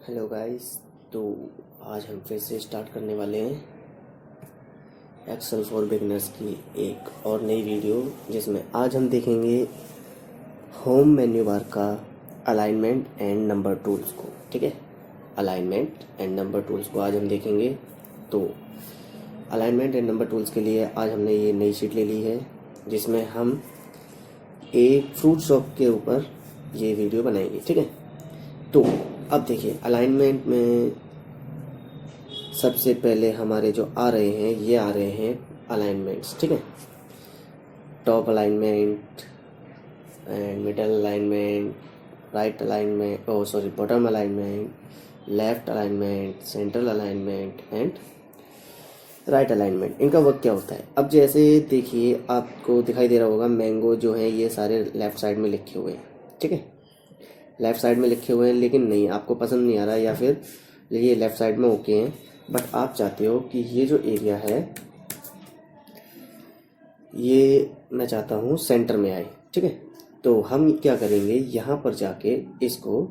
Hello guys. तो आज हम फिर से स्टार्ट करने वाले हैं एक्सेल फॉर बिगनर्स की एक और नई वीडियो, जिसमें आज हम देखेंगे होम मेन्यू बार का अलाइनमेंट एंड नंबर टूल्स को। ठीक है, अलाइनमेंट एंड नंबर टूल्स को आज हम देखेंगे। तो अलाइनमेंट एंड नंबर टूल्स के लिए आज हमने ये नई शीट ले ली है, जिसमें हम एक फ्रूट शॉप के ऊपर ये वीडियो बनाएंगे। ठीक है, तो अब देखिए अलाइनमेंट में सबसे पहले हमारे जो आ रहे हैं, ये आ रहे हैं अलाइनमेंट्स। ठीक है, top alignment and middle alignment, right alignment, bottom alignment, left alignment, central alignment and right alignment. इनका वर्क क्या होता है? अब जैसे देखिए आपको दिखाई दे रहा होगा, मैंगो जो है ये सारे लेफ्ट साइड में लिखे हुए हैं। ठीक है, लेफ़्ट साइड में लिखे हुए हैं, लेकिन नहीं, आपको पसंद नहीं आ रहा, या फिर ये लेफ़्ट साइड में ओके हैं, बट आप चाहते हो कि ये जो एरिया है ये मैं चाहता हूँ सेंटर में आए। ठीक है, तो हम क्या करेंगे, यहाँ पर जाके इसको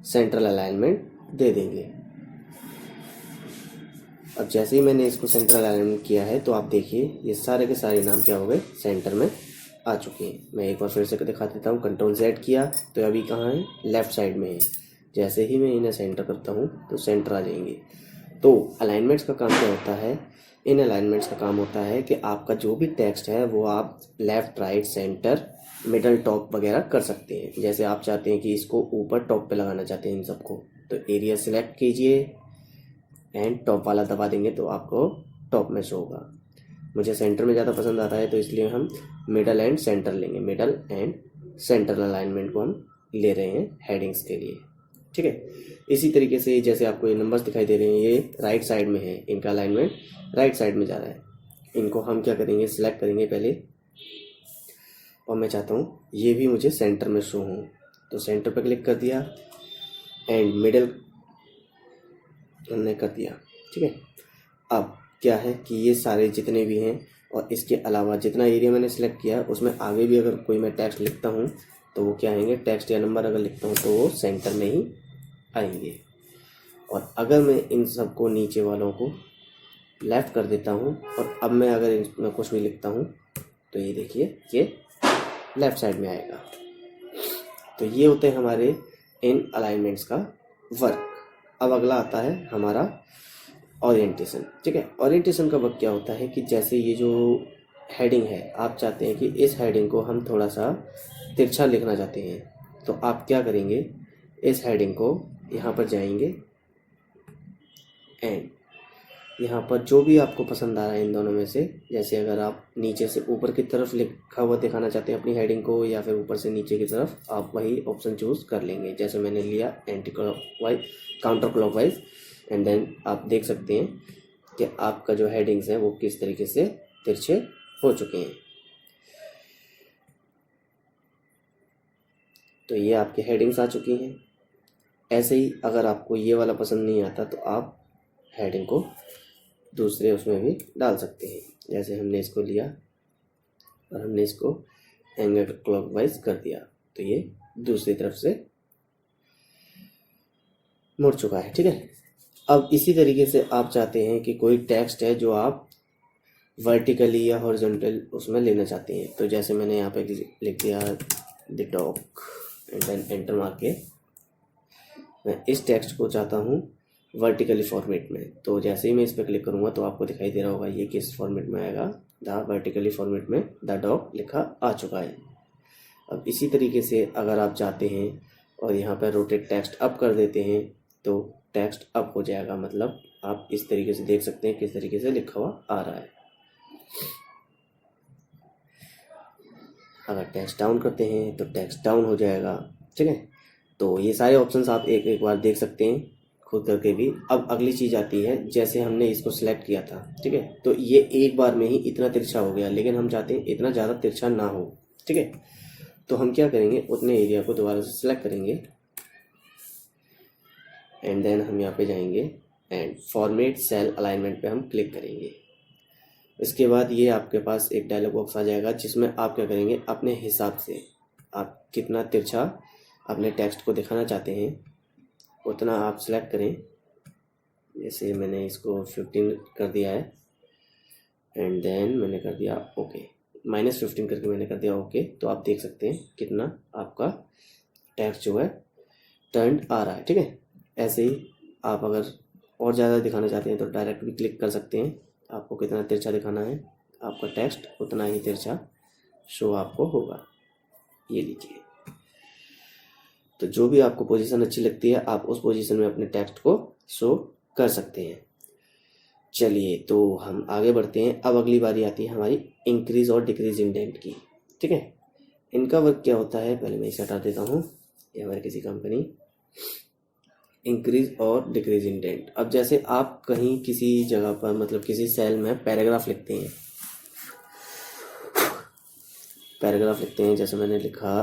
सेंट्रल अलाइनमेंट दे देंगे। अब जैसे ही मैंने इसको सेंट्रल अलाइनमेंट किया है, तो आप देखिए ये सारे के सारे नाम क्या हो गए, सेंटर में आ चुके हैं। मैं एक बार फिर से दिखा देता हूँ। कंट्रोल Z किया तो अभी कहाँ है, लेफ़्ट साइड में है। जैसे ही मैं इन्हें सेंटर करता हूँ तो सेंटर आ जाएंगे। तो अलाइनमेंट्स का काम क्या होता है, इन अलाइनमेंट्स का काम होता है कि आपका जो भी टेक्स्ट है वो आप left, right, centre, middle, top वगैरह कर सकते हैं। जैसे आप चाहते हैं कि इसको ऊपर टॉप पे लगाना चाहते हैं इन सबको, तो एरिया सिलेक्ट कीजिए एंड टॉप वाला दबा देंगे तो आपको टॉप में शो होगा। मुझे सेंटर में ज़्यादा पसंद आता है, तो इसलिए हम मिडल एंड सेंटर लेंगे। मिडल एंड सेंटर अलाइनमेंट को हम ले रहे हैं हेडिंग्स के लिए। ठीक है, इसी तरीके से जैसे आपको ये नंबर्स दिखाई दे रहे हैं, ये राइट साइड में है, इनका अलाइनमेंट राइट साइड में जा रहा है। इनको हम क्या करेंगे, सिलेक्ट करेंगे पहले, और मैं चाहता हूँ ये भी मुझे सेंटर में शो हो, तो सेंटर पर क्लिक कर दिया एंड मिडल हमने कर दिया। ठीक है, अब क्या है कि ये सारे जितने भी हैं, और इसके अलावा जितना एरिया मैंने सेलेक्ट किया उसमें आगे भी अगर कोई मैं टेक्स्ट लिखता हूँ तो वो क्या आएंगे, टेक्स्ट या नंबर अगर लिखता हूँ तो वो सेंटर में ही आएंगे। और अगर मैं इन सबको नीचे वालों को लेफ़्ट कर देता हूँ, और अब मैं अगर इसमें कुछ भी लिखता हूँ तो ये देखिए ये लेफ़्ट साइड में आएगा। तो ये होते हैं हमारे इन अलाइनमेंट्स का वर्क। अब अगला आता है हमारा ओरिएंटेशन। ठीक है, ओरिएंटेशन का वर्क क्या होता है कि जैसे ये जो हेडिंग है, आप चाहते हैं कि इस हेडिंग को हम थोड़ा सा तिरछा लिखना चाहते हैं, तो आप क्या करेंगे, इस हेडिंग को यहाँ पर जाएंगे एंड यहाँ पर जो भी आपको पसंद आ रहा है इन दोनों में से, जैसे अगर आप नीचे से ऊपर की तरफ लिखा हुआ दिखाना चाहते हैं अपनी हेडिंग को, या फिर ऊपर से नीचे की तरफ, आप वही ऑप्शन चूज़ कर लेंगे। जैसे मैंने लिया anti clockwise, counter clockwise, and then आप देख सकते हैं कि आपका जो हेडिंग्स हैं वो किस तरीके से तिरछे हो चुके हैं। तो ये आपके हेडिंग्स आ चुकी हैं। ऐसे ही अगर आपको ये वाला पसंद नहीं आता तो आप हेडिंग को दूसरे उसमें भी डाल सकते हैं। जैसे हमने इसको लिया और हमने इसको एंगल क्लॉकवाइज कर दिया, तो ये दूसरी तरफ से मुड़ चुका है। ठीक है, अब इसी तरीके से आप चाहते हैं कि कोई टेक्स्ट है जो आप वर्टिकली या हॉरिजॉन्टल उसमें लेना चाहते हैं, तो जैसे मैंने यहाँ पे लिख दिया the dog and then enter मार के मैं इस टेक्स्ट को चाहता हूँ वर्टिकली फॉर्मेट में। तो जैसे ही मैं इस पर क्लिक करूँगा तो आपको दिखाई दे रहा होगा ये किस फॉर्मेट में आएगा, द वर्टिकली फॉर्मेट में द डॉग लिखा आ चुका है। अब इसी तरीके से अगर आप चाहते हैं और यहाँ पर रोटेट टेक्स्ट अप कर देते हैं तो टेक्स्ट अप हो जाएगा, मतलब आप इस तरीके से देख सकते हैं किस तरीके से लिखा हुआ आ रहा है। अगर टेक्स्ट डाउन करते हैं तो टेक्स्ट डाउन हो जाएगा। ठीक है, तो ये सारे ऑप्शंस आप एक एक बार देख सकते हैं खुद करके भी। अब अगली चीज़ आती है, जैसे हमने इसको सिलेक्ट किया था, ठीक है, तो ये एक बार में ही इतना तिरछा हो गया, लेकिन हम चाहते हैं इतना ज़्यादा तिरछा ना हो। ठीक है, तो हम क्या करेंगे, उतने एरिया को दोबारा से सिलेक्ट करेंगे एंड देन हम यहाँ पे जाएंगे एंड फॉर्मेट सेल अलाइनमेंट पे हम क्लिक करेंगे। इसके बाद ये आपके पास एक डायलॉग बॉक्स आ जाएगा, जिसमें आप क्या करेंगे, अपने हिसाब से आप कितना तिरछा अपने टेक्स्ट को दिखाना चाहते हैं उतना आप सिलेक्ट करें। जैसे मैंने इसको 15 कर दिया है एंड देन मैंने कर दिया ओके, -15 करके मैंने कर दिया ओके। तो आप देख सकते हैं कितना आपका टेक्स्ट जो है टर्न आ रहा है। ठीक है, ऐसे ही आप अगर और ज़्यादा दिखाना चाहते हैं तो डायरेक्ट भी क्लिक कर सकते हैं। आपको कितना तिरछा दिखाना है आपका टेक्स्ट उतना ही तिरछा शो आपको होगा। ये लीजिए, तो जो भी आपको पोजीशन अच्छी लगती है आप उस पोजीशन में अपने टेक्स्ट को शो कर सकते हैं। चलिए तो हम आगे बढ़ते हैं। अब अगली बारी आती है हमारी इंक्रीज और डिक्रीज इंडेंट की। ठीक है, इनका वर्क क्या होता है, पहले मैं इसे हटा देता हूँ, ये हमारी किसी कंपनी। इंक्रीज और डिक्रीज इंडेंट, अब जैसे आप कहीं किसी जगह पर मतलब किसी सेल में पैराग्राफ लिखते हैं, जैसे मैंने लिखा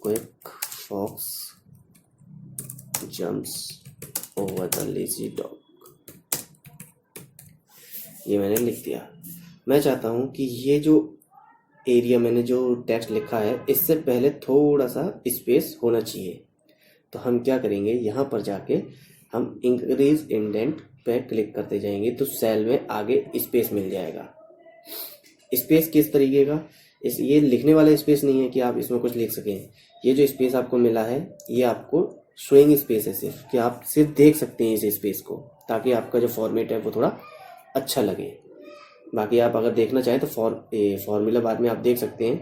quick fox jumps over the lazy dog, ये मैंने लिख दिया। मैं चाहता हूं कि ये जो एरिया मैंने जो टेक्स्ट लिखा है इससे पहले थोड़ा सा स्पेस होना चाहिए। तो हम क्या करेंगे, यहाँ पर जाके हम इंक्रीज इंडेंट पे क्लिक करते जाएंगे तो सेल में आगे स्पेस मिल जाएगा। स्पेस किस तरीके का, ये लिखने वाला स्पेस नहीं है कि आप इसमें कुछ लिख सकें। ये जो स्पेस आपको मिला है ये आपको शोइंग स्पेस है, सिर्फ कि आप सिर्फ देख सकते हैं इस स्पेस को, ताकि आपका जो फॉर्मेट है वो थोड़ा अच्छा लगे। बाकी आप अगर देखना चाहें तो फॉर्मूला बाद में आप देख सकते हैं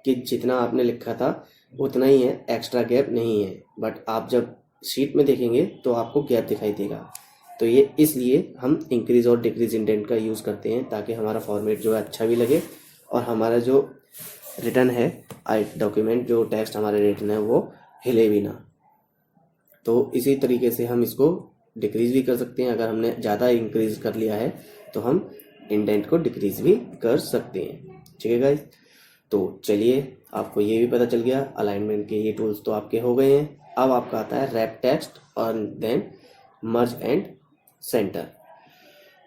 कि जितना आपने लिखा था उतना ही है, एक्स्ट्रा गैप नहीं है। बट आप जब शीट में देखेंगे तो आपको गैप दिखाई देगा। तो ये इसलिए हम इंक्रीज और डिक्रीज इंडेंट का यूज़ करते हैं ताकि हमारा फॉर्मेट जो है अच्छा भी लगे और हमारा जो रिटर्न है डॉक्यूमेंट, जो टेक्स्ट हमारे रिटर्न है वो हिले भी ना। तो इसी तरीके से हम इसको डिक्रीज भी कर सकते हैं। अगर हमने ज़्यादा इंक्रीज कर लिया है तो हम इंडेंट को डिक्रीज भी कर सकते हैं। ठीक है गाइस, तो चलिए आपको ये भी पता चल गया, अलाइनमेंट के ये टूल्स तो आपके हो गए हैं। अब आपका आता है रैप टेक्स्ट और देन मर्ज एंड सेंटर।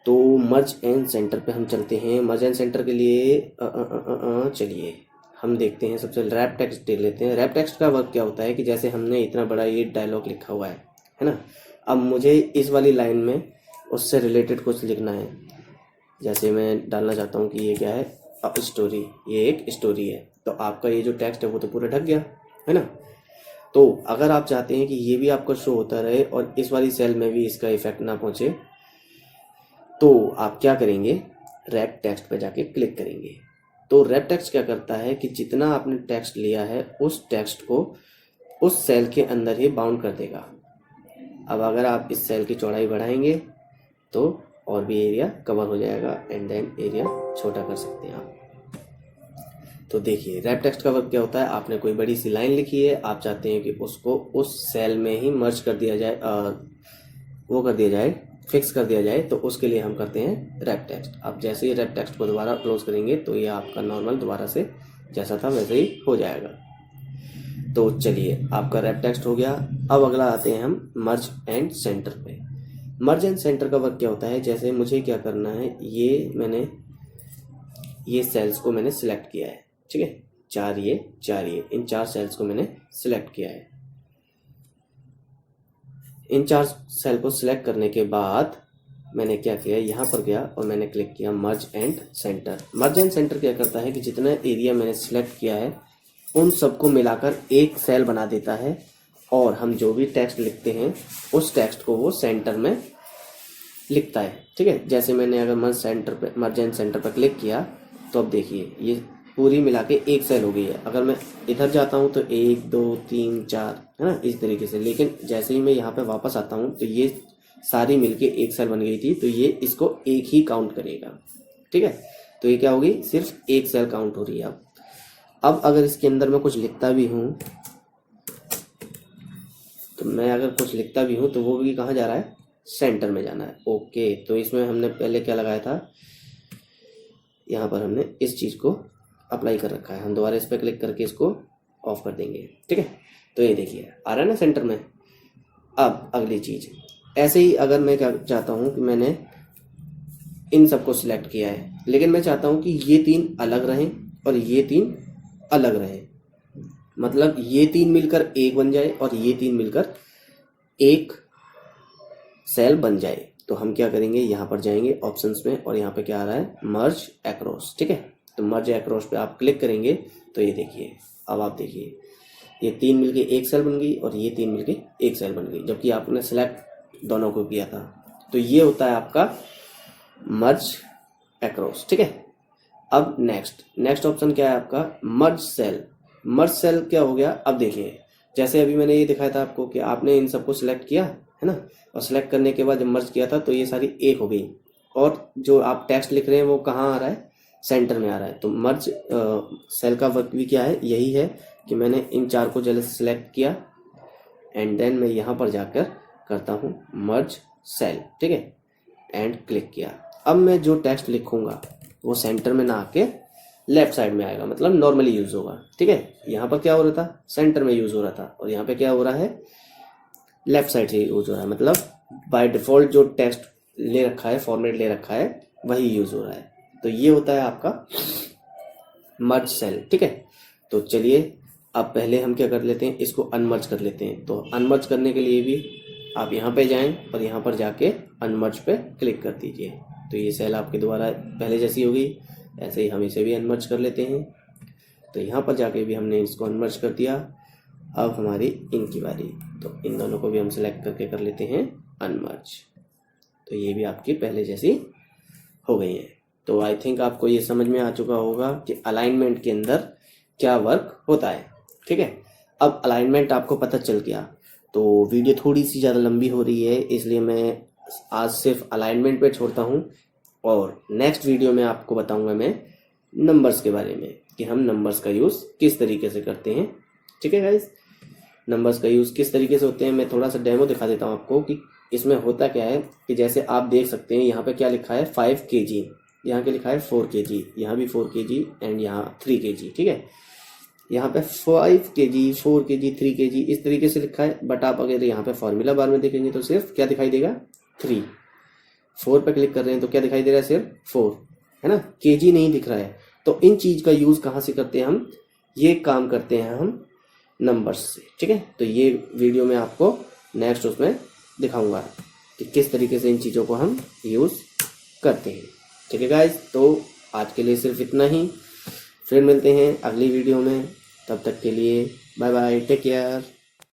तो मर्ज एंड सेंटर पे हम चलते हैं। मर्ज एंड सेंटर के लिए चलिए हम देखते हैं, सबसे रैप टेक्स्ट देख लेते हैं। रैप टेक्स्ट का वर्क क्या होता है कि जैसे हमने इतना बड़ा ये डायलॉग लिखा हुआ है ना, अब मुझे इस वाली लाइन में उससे रिलेटेड कुछ लिखना है। जैसे मैं डालना चाहता हूँ कि ये क्या है, अब स्टोरी, ये एक स्टोरी है। तो आपका ये जो टेक्स्ट है वो तो पूरा ढक गया है ना। तो अगर आप चाहते हैं कि ये भी आपका शो होता रहे और इस वाली सेल में भी इसका इफेक्ट ना पहुंचे, तो आप क्या करेंगे, रैप टेक्स्ट पे जाके क्लिक करेंगे। तो रैप टेक्स्ट क्या करता है कि जितना आपने टेक्स्ट लिया है उस टेक्स्ट को उस सेल के अंदर ही बाउंड कर देगा। अब अगर आप इस सेल की चौड़ाई बढ़ाएंगे तो और भी एरिया कवर हो जाएगा एंड देन एरिया छोटा कर सकते हैं आप। तो देखिए रैप टेक्स्ट का वर्क क्या होता है, आपने कोई बड़ी सी लाइन लिखी है, आप चाहते हैं कि उसको उस सेल में ही मर्ज कर दिया जाए, वो कर दिया जाए, फिक्स कर दिया जाए। तो उसके लिए हम करते हैं रैप टेक्स्ट। आप जैसे ही रैप टेक्स्ट को दोबारा क्लोज करेंगे तो ये आपका नॉर्मल दोबारा से जैसा था वैसे ही हो जाएगा। तो चलिए आपका रैप टेक्स्ट हो गया। अब अगला आते हैं हम मर्ज एंड सेंटर पे। मर्ज एंड सेंटर का वर्क क्या होता है, जैसे मुझे क्या करना है, ये सेल्स को मैंने सिलेक्ट किया है। ठीक है, चार ये इन 4 सेल्स को मैंने सिलेक्ट किया है। इन 4 सेल को सिलेक्ट करने के बाद मैंने क्या किया, यहाँ पर गया और मैंने क्लिक किया मर्ज and centre. Merge and centre क्या करता है कि जितना एरिया मैंने सिलेक्ट किया है उन सबको मिलाकर एक सेल बना देता है और हम जो भी टेक्स्ट लिखते हैं उस टेक्स्ट को वो सेंटर में लिखता है। ठीक है, जैसे मैंने अगर मर्ज एंड सेंटर पर क्लिक किया तो अब देखिए ये पूरी मिला के एक सेल हो गई है। अगर मैं इधर जाता हूँ तो 1 2 3 4 है ना, इस तरीके से। लेकिन जैसे ही मैं यहाँ पे वापस आता हूँ तो ये सारी मिलके एक सेल बन गई थी, तो ये इसको एक ही काउंट करेगा। ठीक है, तो ये क्या होगी, सिर्फ एक सेल काउंट हो रही है। अब अगर इसके अंदर मैं कुछ लिखता भी हूँ तो वो भी कहाँ जा रहा है, सेंटर में जाना है। ओके, तो इसमें हमने पहले क्या लगाया था, यहाँ पर हमने इस चीज़ को अप्लाई कर रखा है। हम दोबारा इस पर क्लिक करके इसको ऑफ कर देंगे। ठीक है, तो ये देखिए आ रहा है ना सेंटर में। अब अगली चीज़, ऐसे ही अगर मैं क्या चाहता हूँ कि मैंने इन सबको सिलेक्ट किया है, लेकिन मैं चाहता हूँ कि ये 3 अलग रहें और ये 3 अलग रहें। मतलब ये तीन मिलकर एक बन जाए और ये तीन मिलकर एक सेल बन जाए। तो हम क्या करेंगे, यहाँ पर जाएंगे ऑप्शंस में और यहाँ पे क्या आ रहा है, मर्ज अक्रॉस। ठीक है, तो मर्ज अक्रॉस पे आप क्लिक करेंगे तो ये देखिए, अब आप देखिए ये तीन मिलके एक सेल बन गई और ये तीन मिलके एक सेल बन गई, जबकि आपने सेलेक्ट दोनों को किया था। तो ये होता है आपका मर्ज अक्रॉस। ठीक है, अब नेक्स्ट ऑप्शन क्या है आपका, मर्ज सेल। मर्ज सेल क्या हो गया, अब देखिए जैसे अभी मैंने ये दिखाया था आपको कि आपने इन सबको सिलेक्ट किया है ना, और सिलेक्ट करने के बाद जब मर्ज किया था तो ये सारी एक हो गई, और जो आप टेक्स्ट लिख रहे हैं वो कहाँ आ रहा है, सेंटर में आ रहा है। तो मर्ज सेल का वर्क भी क्या है, यही है कि मैंने इन चार को जल्द सिलेक्ट किया एंड देन मैं यहाँ पर जाकर करता हूँ मर्ज सेल। ठीक है, एंड क्लिक किया। अब मैं जो टेक्स्ट लिखूंगा वो सेंटर में ना आके लेफ्ट साइड में आएगा, मतलब नॉर्मली यूज होगा। ठीक है, यहाँ पर क्या हो रहा था, सेंटर में यूज हो रहा था, और यहाँ पे क्या हो रहा है, लेफ्ट साइड से यूज हो रहा है। मतलब बाय डिफॉल्ट जो टेक्स्ट ले रखा है, फॉर्मेट ले रखा है, वही यूज हो रहा है। तो ये होता है आपका मर्ज सेल। ठीक है, तो चलिए अब पहले हम क्या कर लेते हैं, इसको अनमर्ज कर लेते हैं। तो अनमर्ज करने के लिए भी आप यहाँ पे जाएं और यहाँ पर जाके अनमर्ज पे क्लिक कर दीजिए। तो ये सेल आपके द्वारा पहले जैसी हो गई, ऐसे ही हम इसे भी अनमर्ज कर लेते हैं। तो यहाँ पर जाके भी हमने इसको अनमर्ज कर दिया। अब हमारी इनकी बारी, तो इन दोनों को भी हम सेलेक्ट करके कर लेते हैं अनमर्ज। तो ये भी आपकी पहले जैसी हो गई है। तो आई थिंक आपको ये समझ में आ चुका होगा कि अलाइनमेंट के अंदर क्या वर्क होता है। ठीक है, अब अलाइनमेंट आपको पता चल गया। तो वीडियो थोड़ी सी ज़्यादा लंबी हो रही है, इसलिए मैं आज सिर्फ अलाइनमेंट पे छोड़ता हूँ, और नेक्स्ट वीडियो में आपको बताऊंगा मैं नंबर्स के बारे में कि हम नंबर्स का यूज़ किस तरीके से करते हैं। ठीक है गाइस, नंबर्स का यूज़ किस तरीके से होते हैं, मैं थोड़ा सा डेमो दिखा देता हूँ आपको कि इसमें होता क्या है। कि जैसे आप देख सकते हैं यहाँ पे क्या लिखा है, 5 kg, यहाँ पे लिखा है 4 kg, यहाँ भी 4 kg एंड यहाँ 3 kg। ठीक है, यहाँ पे 5 kg, 4 kg, 3 kg इस तरीके से लिखा है। बट आप अगर यहाँ पे फॉर्मूला बार में देखेंगे तो सिर्फ क्या दिखाई देगा, 3। 4 पे क्लिक कर रहे हैं तो क्या दिखाई दे रहा है, सिर्फ 4 है ना, kg नहीं दिख रहा है। तो इन चीज का यूज कहाँ से करते हैं हम, ये काम करते हैं हम नंबर्स से। ठीक है, तो ये वीडियो में आपको नेक्स्ट उसमें दिखाऊंगा कि किस तरीके से इन चीज़ों को हम यूज़ करते हैं। ठीक है गाइज, तो आज के लिए सिर्फ इतना ही। फिर मिलते हैं अगली वीडियो में, तब तक के लिए बाय बाय, टेक केयर।